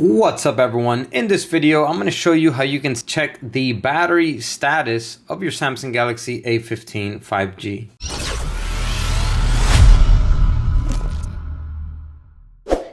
What's up everyone? In this video, I'm going to show you how you can check the battery status of your Samsung Galaxy A15 5G.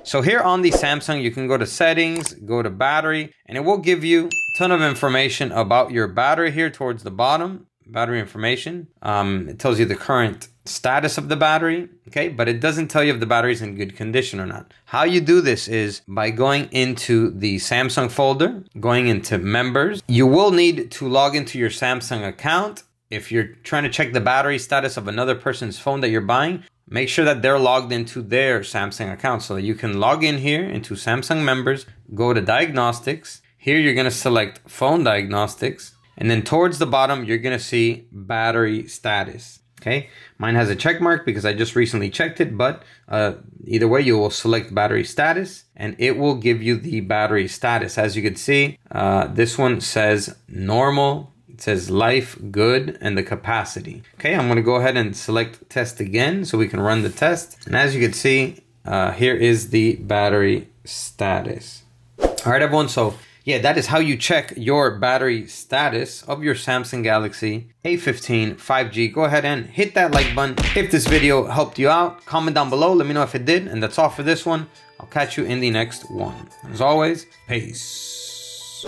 So here on the Samsung, you can go to settings, go to battery, and it will give you a ton of information about your battery here towards the bottom. Battery information. It tells you the current status of the battery, okay? But it doesn't tell you if the battery is in good condition or not. How you do this is by going into the Samsung folder, going into members. You will need to log into your Samsung account. If you're trying to check the battery status of another person's phone that you're buying, make sure that they're logged into their Samsung account so that you can log in here into Samsung members, go to diagnostics. Here you're gonna select phone diagnostics. And then towards the bottom, you're gonna see battery status, okay? Mine has a check mark because I just recently checked it, but either way, you will select battery status and it will give you the battery status. As you can see, this one says normal, it says life, good, and the capacity. Okay, I'm gonna go ahead and select test again so we can run the test. And as you can see, here is the battery status. All right, everyone, so yeah, that is how you check your battery status of your Samsung Galaxy A15 5G. Go ahead and hit that like button. If this video helped you out, comment down below. Let me know if it did. And that's all for this one. I'll catch you in the next one. As always, peace.